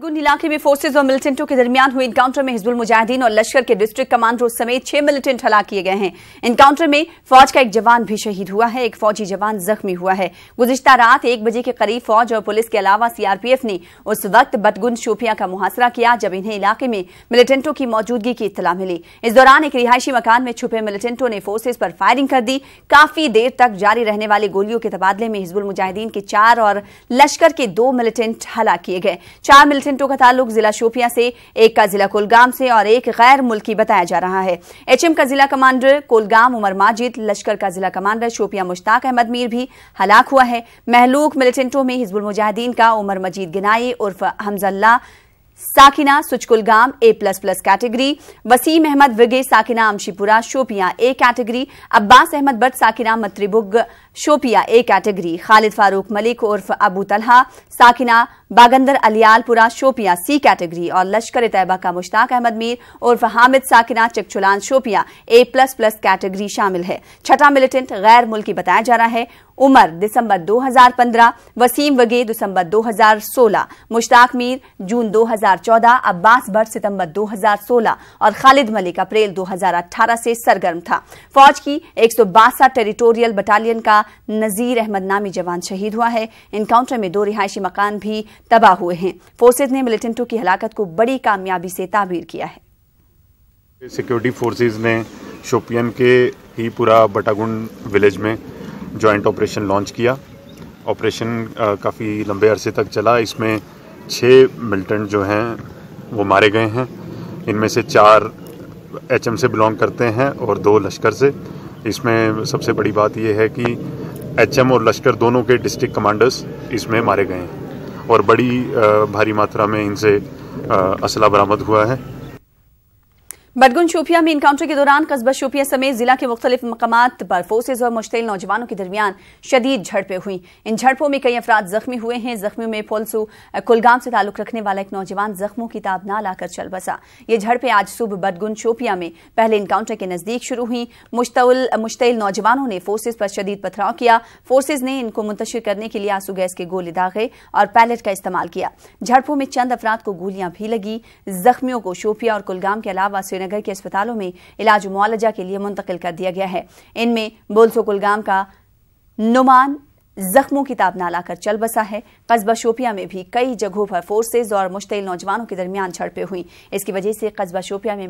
बदगुन इलाके में फोर्सेज और मिलिटेंटों के दरमियान हुए इनकाउंटर में हिजबुल मुजाहिदीन और लश्कर के डिस्ट्रिक्ट कमांडरों समेत 6 मिलिटेंट हलाक किए गए हैं। इनकाउंटर में फौज का एक जवान भी शहीद हुआ है, एक फौजी जवान जख्मी हुआ है। गुज़िश्ता रात 1 बजे के करीब फौज और पुलिस के अलावा सीआरपीएफ ने उस वक्त बदगुन शोपियां का मुहासरा किया जब इन्हें इलाके में मिलिटेंटों की मौजूदगी की इत्तला मिली। इस दौरान एक रिहायशी मकान में छुपे मिलिटेंटों ने फोर्सेज पर फायरिंग कर दी। काफी देर तक जारी रहने वाली गोलियों के तबादले में हिजबुल मुजाहिदीन के 4 और लश्कर के 2 मिलिटेंट हलाक किए गए। 4 मिलिटेंटों का ताल्लुक जिला शोपियां से, एक का जिला कुलगाम से और एक गैर मुल्की बताया जा रहा है। एचएम का जिला कमांडर कुलगाम उमर माजिद, लश्कर का जिला कमांडर शोपियां मुश्ताक अहमद मीर भी हलाक हुआ है। महलूक मिलिटेंटों में हिजबुल मुजाहिदीन का उमर मजीद गिनाई उर्फ हमजल्ला साकिना सुचकुलगाम A++ कैटेगरी, वसीम अहमद विगे साकिना अमशीपुरा शोपियां A कैटेगरी, अब्बास अहमद बट साकिना मत्रिबुग शोपिया A कैटेगरी, खालिद फारूक मलिक उर्फ अबू तलहा साकिना बागंदर अलियालपुरा शोपिया C कैटेगरी और लश्कर तैयबा का मुश्ताक अहमद मीर उर्फ हामिद साकिना चकचुलान शोपिया A++ कैटेगरी शामिल है। छठा मिलिटेंट गैर मुल्की बताया जा रहा है। उमर दिसंबर 2015, वसीम वगे दिसंबर 2016, मुश्ताक मीर जून 2014, अब्बास भट्ट सितंबर 2016 और खालिद मलिक अप्रैल 2018 से सरगर्म था। फौज की 162 टेरिटोरियल बटालियन का नजीर अहमद नामी जवान शहीद हुआ है। इनकाउंटर में 2 रिहायशी मकान भी तबाह हुए हैं। फोर्सेज ने मिलिटेंटों की हलाकत को बड़ी कामयाबी से ताबीर किया है। सिक्योरिटी फोर्सेज ने शोपियन के ही पूरा बटागुन विलेज में जॉइंट ऑपरेशन लॉन्च किया। ऑपरेशन काफ़ी लंबे अरसे तक चला। इसमें 6 मिलिटेंट जो हैं वो मारे गए हैं। इनमें से 4 एचएम से बिलोंग करते हैं और 2 लश्कर से। इसमें सबसे बड़ी बात यह है कि एचएम और लश्कर दोनों के डिस्ट्रिक्ट कमांडर्स इसमें मारे गए हैं और बड़ी भारी मात्रा में इनसे असला बरामद हुआ है। बदगुन शोपियां में इनकाउंटर के दौरान कस्बा शोपियां समेत जिला के मुख्तलिफ मकामात पर फोर्सेज और मुश्तिल नौजवानों के दरमियान शदीद झड़पें हुई। इन झड़पों में कई अफराद जख्मी हुए हैं। जख्मियों में पुलसू कुलगाम से ताल्लुक रखने वाला एक नौजवान जख्मों की ताब ना लाकर चल बसा। ये झड़पें आज सुबह बदगुन शोपियां में पहले इनकाउंटर के नजदीक शुरू हुई। मुश्तिल नौजवानों ने फोर्सेज पर शदीद पथराव किया। फोर्सेज ने इनको मुंतशिर करने के लिए आंसू गैस के गोले दागे और पैलेट का इस्तेमाल किया। झड़पों में चंद अफराद को गोलियां भी लगी। जख्मियों को शोपियां और कुलगाम के अलावा नगर के अस्पतालों में इलाज मुआलजा के लिए मुंतकिल कर दिया गया है। इनमें बोलसो कुलगाम का नुमान जख्मों की ताब ना लाकर चल बसा है। कस्बा शोपियां में भी कई जगहों पर फोर्सेज और मुश्तिल नौजवानों के दरमियान झड़पें हुई। इसकी वजह से कस्बा शोपियां में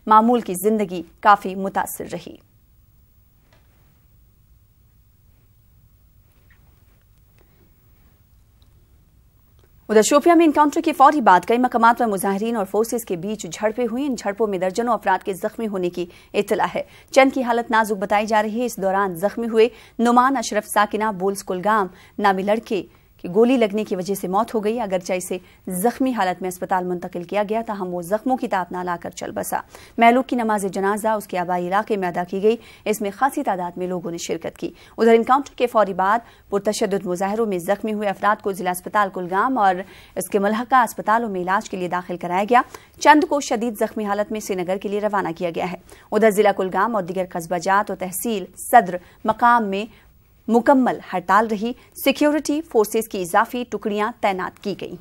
मामूल की जिंदगी काफी मुतासिर रही। उधर शोपियां में इनकाउंटर के फौरी बाद कई मकामात पर मुजाहिरीन और फोर्सेज के बीच झड़पें हुई। इन झड़पों में दर्जनों अफराद के जख्मी होने की इत्तला है। चंद की हालत नाजुक बताई जा रही है। इस दौरान जख्मी हुए नुमान अशरफ साकिना बोल्स कुलगाम नामी लड़के की गोली लगने की वजह से मौत हो गई। अगरचे इसे जख्मी हालत में अस्पताल मुंतकिल किया गया था, हम वो जख्मों की ताब ना लाकर चल बसा। महलूक की नमाज जनाजा उसके आबाई इलाके में अदा की गई। इसमें खासी तादाद में लोगों ने शिरकत की। उधर इनकाउंटर के फौरी बाद पुरतशद्दुद मुजाहिरों में जख्मी हुए अफराद को जिला अस्पताल कुलगाम और इसके मुल्हका अस्पतालों में इलाज के लिए दाखिल कराया गया। चंद को शदीद जख्मी हालत में श्रीनगर के लिए रवाना किया गया है। उधर जिला कुलगाम और दीगर कस्बाजात और तहसील सदर मकाम में मुकम्मल हड़ताल रही। सिक्योरिटी फोर्सेज की इजाफी टुकड़ियां तैनात की गई।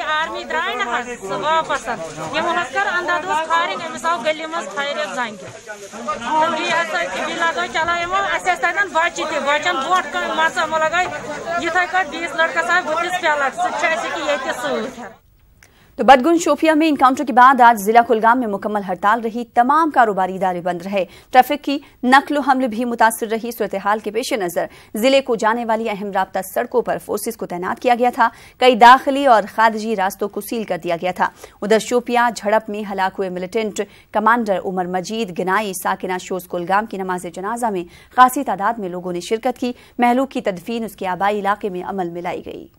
आर्मी द्राय ना वापस गली मज फायर लगे चलान बच्चे बचन बोट मजा लगे इथे कट 20 लड़का बुतिस पेलक सह। तो बदगुन शोपियां में इनकाउंटर के बाद आज जिला कुलगाम में मुकम्मल हड़ताल रही। तमाम कारोबारी इदारे बंद रहे। ट्रैफिक की नक्लो हमल भी मुतासिर रही। सूरत हाल के पेश नजर जिले को जाने वाली अहम राब्ता सड़कों पर फोर्सेज को तैनात किया गया था। कई दाखिली और खारिजी रास्तों को सील कर दिया गया था। उधर शोपियां झड़प में हलाक हुए मिलिटेंट कमांडर उमर मजीद गिनाई साकिना शोज कुलगाम की नमाज जनाजा में खासी तादाद में लोगों ने शिरकत की। महलूक की तदफीन उसके आबाई इलाके में अमल में लाई गई।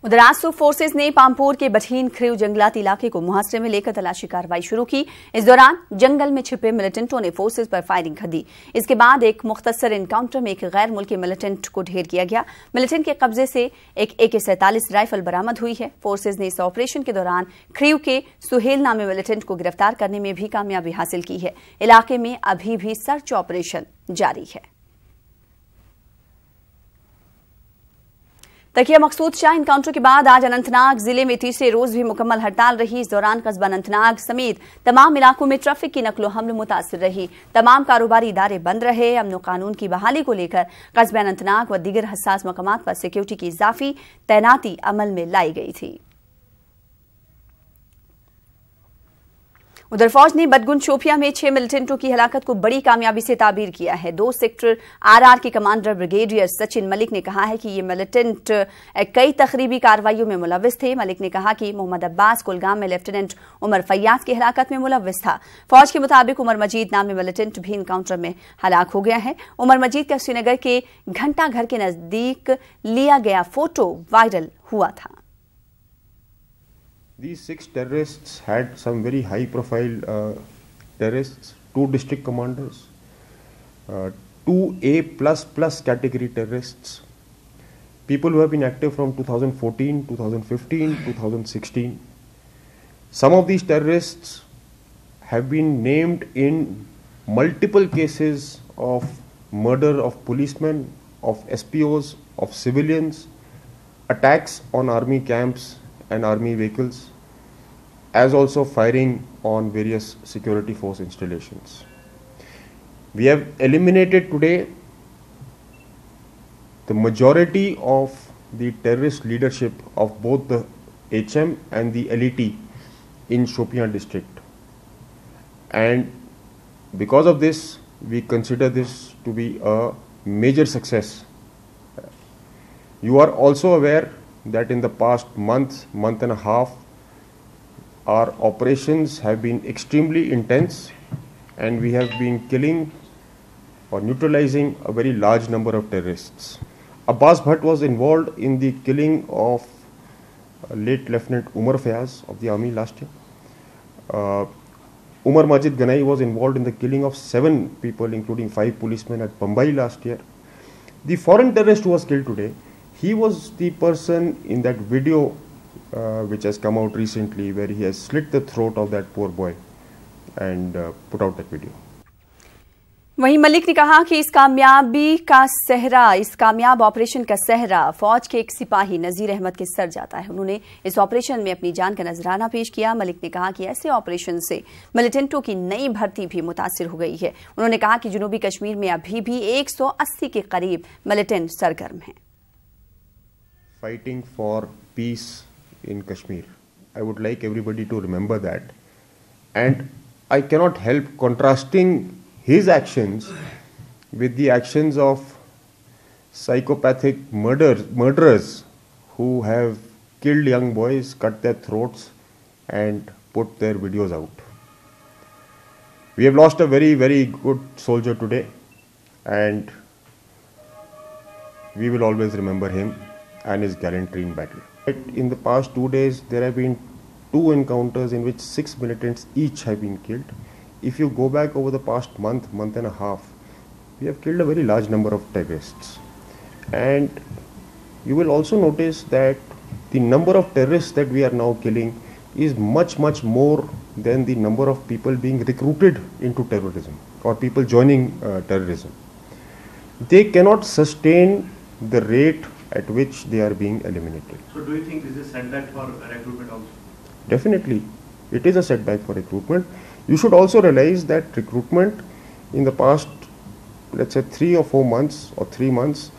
उधर आसू फोर्सेज ने पामपोर के बठीन खरीव जंगलाती इलाके को मुहासरे में लेकर तलाशी कार्रवाई शुरू की। इस दौरान जंगल में छिपे मिलिटेंटों ने फोर्सेज पर फायरिंग कर दी। इसके बाद एक मुख्तसर एनकाउंटर में एक गैर मुल्की मिलिटेंट को ढेर किया गया। मिलिटेंट के कब्जे से एक AK-47 राइफल बरामद हुई है। फोर्सेज ने इस ऑपरेशन के दौरान खरीव के सुहेल नामी मिलिटेंट को गिरफ्तार करने में भी कामयाबी हासिल की है। इलाके में अभी भी सर्च ऑपरेशन जारी है। तकिया मकसूद शाह एनकाउंटर के बाद आज अनंतनाग जिले में तीसरे रोज भी मुकम्मल हड़ताल रही। इस दौरान कस्बा अनंतनाग समेत तमाम इलाकों में ट्रैफिक की नकलो हमल मुतासिर रही। तमाम कारोबारी इदारे बंद रहे। अमन कानून की बहाली को लेकर कस्बा अनंतनाग व दीगर हसास मकामात पर सिक्योरिटी की इजाफी तैनाती अमल में लाई गई थी। उधर फौज ने बदगुंड शोपियां में 6 मिलिटेंटों की हलाकत को बड़ी कामयाबी से ताबीर किया है। 2 सेक्टर RR के कमांडर ब्रिगेडियर सचिन मलिक ने कहा है कि ये मिलिटेंट कई तखरीबी कार्रवाइयों में मुलविस थे। मलिक ने कहा कि मोहम्मद अब्बास कुलगाम में लेफ्टिनेंट उमर फैयाज की हलाकत में मुलविस था। फौज के मुताबिक उमर मजीद नामी मिलिटेंट भी इनकाउंटर में हलाक हो गया है। उमर मजीद का श्रीनगर के घंटा घर के नजदीक लिया गया फोटो वायरल हुआ था। These 6 terrorists had some very high-profile terrorists, 2 district commanders, 2 A++ category terrorists, people who have been active from 2014, 2015, 2016. Some of these terrorists have been named in multiple cases of murder of policemen, of SPOs, of civilians, attacks on army camps and army vehicles, as also firing on various security force installations. We have eliminated today the majority of the terrorist leadership of both the HM and the LET in Shopian district, and because of this we consider this to be a major success. You are also aware that in the past month and a half, our operations have been extremely intense and we have been killing or neutralizing a very large number of terrorists. Abbas Bhatt was involved in the killing of late Lieutenant Umar Fayaz of the army last year. Umar Majid Ganai was involved in the killing of 7 people, including 5 policemen at Mumbai last year. The foreign terrorist who was killed today, he was the person in that video which has come out recently, where he has slit the throat of that poor boy and put out that video. वहीं मलिक ने कहा कि इस कामयाब operation का सहरा फौज के एक सिपाही नजीर अहमद के सर जाता है। उन्होंने इस ऑपरेशन में अपनी जान का नजराना पेश किया। मलिक ने कहा कि ऐसे ऑपरेशन से मिलिटेंटों की नई भर्ती भी मुतासिर हो गई है। उन्होंने कहा कि जनूबी कश्मीर में अभी भी 180 के करीब मिलिटेंट सरगर्म हैं। Fighting for peace in Kashmir, I would like everybody to remember that, and I cannot help contrasting his actions with the actions of psychopathic murderers who have killed young boys, cut their throats and put their videos out. We have lost a very, very good soldier today, and we will always remember him and his gallantry in battle. In the past 2 days, there have been 2 encounters in which 6 militants each have been killed. If you go back over the past month and a half, we have killed a very large number of terrorists. And you will also notice that the number of terrorists that we are now killing is much, much more than the number of people being recruited into terrorism or people joining terrorism. They cannot sustain the rate at which they are being eliminated. So do you think this is a setback for recruitment also? Definitely, it is a setback for recruitment. You should also realize that recruitment in the past, let's say 3 or 4 months or 3 months,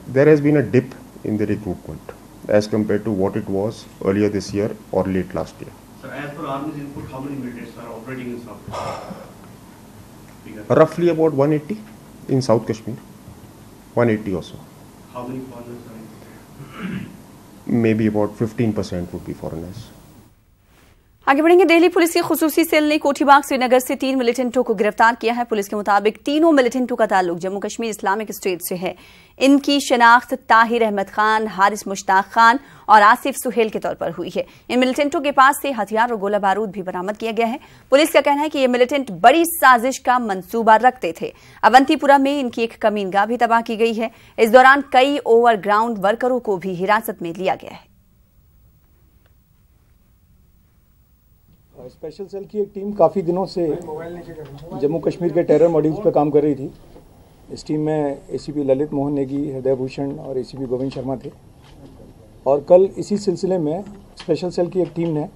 there has been a dip in the recruitment as compared to what it was earlier this year or late last year. So as per Army's input, how many militants are operating in South Kashmir? Roughly about 180 in South Kashmir, 180 or so. How many foreigners are in? Maybe about 15% would be foreigners. आगे बढ़ेंगे। Delhi police की खुसूसी cell ने कोठीबाग श्रीनगर से 3 मिलिटेंटों को गिरफ्तार किया है। Police के मुताबिक तीनों मिलिटेंटों का ताल्लुक जम्मू कश्मीर इस्लामिक स्टेट से है। इनकी शनाख्त ताहिर अहमद खान, हारिस मुश्ताक खान और आसिफ सुहेल के तौर पर हुई है। इन मिलिटेंटों के पास से हथियार और गोला बारूद भी बरामद किया गया है। पुलिस का कहना है कि ये मिलिटेंट बड़ी साजिश का मंसूबा रखते थे। अवंतीपुरा में इनकी एक कमीनगाह भी तबाह की गई है। इस दौरान कई ओवरग्राउंड वर्करों को भी हिरासत में लिया गया है। स्पेशल सेल की एक टीम काफ़ी दिनों से जम्मू कश्मीर के टेरर मॉड्यूल्स पर काम कर रही थी। इस टीम में एसीपी ललित मोहन नेगी, हृदय भूषण और एसीपी गोविंद शर्मा थे। और कल इसी सिलसिले में स्पेशल सेल की एक टीम ने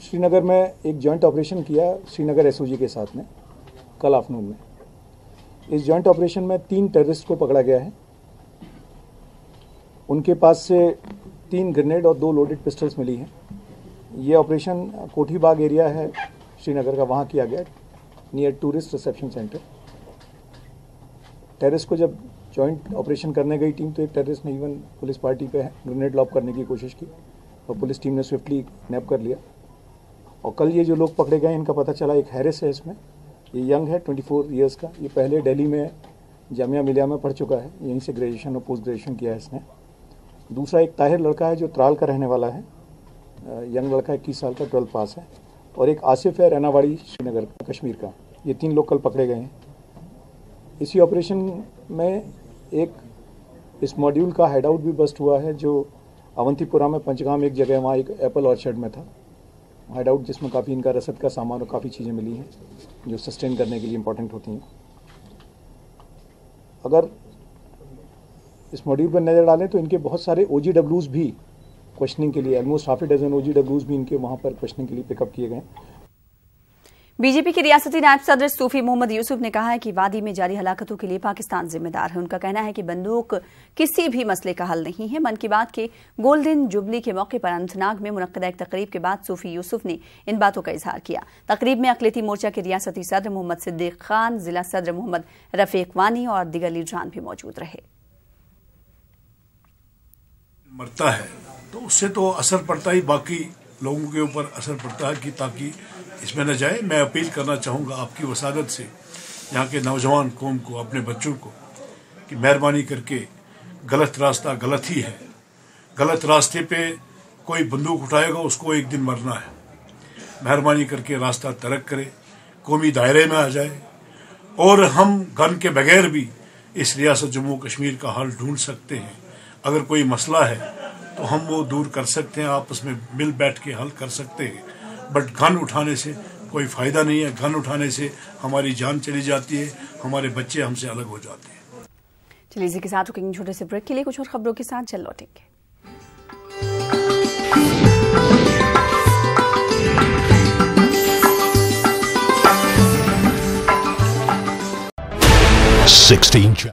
श्रीनगर में एक जॉइंट ऑपरेशन किया श्रीनगर एसओजी के साथ में कल आफ्टरनून में। इस जॉइंट ऑपरेशन में 3 टेररिस्ट को पकड़ा गया है। उनके पास से 3 ग्रेनेड और 2 लोडेड पिस्टल्स मिली हैं। ये ऑपरेशन कोठीबाग एरिया है श्रीनगर का, वहाँ किया गया near tourist reception centre. Terrorist को जब जॉइंट ऑपरेशन करने गई टीम, तो एक टेररिस्ट ने इवन पुलिस पार्टी पे ग्रेनेड लॉब करने की कोशिश की और पुलिस टीम ने स्विफ्टली नैप कर लिया। और कल ये जो लोग पकड़े गए इनका पता चला, एक हैरिस है इसमें, ये यंग है 24 ईयर्स का। ये पहले दिल्ली में जामिया मिलिया में पढ़ चुका है, यहीं से ग्रेजुएशन और पोस्ट ग्रेजुएशन किया है इसने। दूसरा एक ताहिर लड़का है जो त्राल का रहने वाला है, यंग लड़का 21 साल का, 12 पास है। और एक आसिफ है रैनावाड़ी श्रीनगर कश्मीर का। ये 3 लोग कल पकड़े गए हैं। इसी ऑपरेशन में एक इस मॉड्यूल का हाइड आउट भी बस्ट हुआ है जो अवंतीपुरा में पंचगाम एक जगह, वहाँ एक एप्पल ऑर्चर्ड में था हाइड आउट, जिसमें काफ़ी इनका रसद का सामान और काफ़ी चीज़ें मिली हैं जो सस्टेन करने के लिए इंपॉर्टेंट होती हैं। अगर इस मॉड्यूल पर नज़र डालें तो इनके बहुत सारे OGWs भी क्वेश्चनिंग के लिए, almost half a dozen OGWs भी इनके वहां पर क्वेश्चनिंग के लिए पिकअप किए गए। बीजेपी के रियासती नायब सदर सूफी मोहम्मद यूसुफ ने कहा है कि वादी में जारी हलाकतों के लिए पाकिस्तान जिम्मेदार है। उनका कहना है कि बंदूक किसी भी मसले का हल नहीं है। मन की बात के गोल्डन जुबली के मौके पर अनंतनाग में मुनक्कदा एक तकरीब के बाद सूफी यूसुफ ने इन बातों का इजहार किया। तकरीब में अक़लियती मोर्चा के रियासती सदर मोहम्मद सिद्दीक खान, जिला सदर मोहम्मद रफीक वानी और दीगर लीडरान भी मौजूद रहे। मरता है तो उससे तो असर पड़ता ही, बाकी लोगों के ऊपर असर पड़ता है कि ताकि इसमें न जाए। मैं अपील करना चाहूँगा आपकी वसादत से यहाँ के नौजवान कौम को, अपने बच्चों को, कि मेहरबानी करके गलत रास्ता गलत ही है। गलत रास्ते पे कोई बंदूक उठाएगा उसको एक दिन मरना है। मेहरबानी करके रास्ता तर्क करे, कौमी दायरे में आ जाए और हम गन के बगैर भी इस रियासत जम्मू कश्मीर का हल ढूंढ सकते हैं। अगर कोई मसला है तो हम वो दूर कर सकते हैं, आपस में मिल बैठ के हल कर सकते हैं। बट गन उठाने से कोई फ़ायदा नहीं है। गन उठाने से हमारी जान चली जाती है, हमारे bachche हमसे अलग हो जाते हैं। चलिए इसी के साथ रुकेंगे छोटे से ब्रेक के लिए, कुछ और खबरों के साथ चल लौटेंगे। 16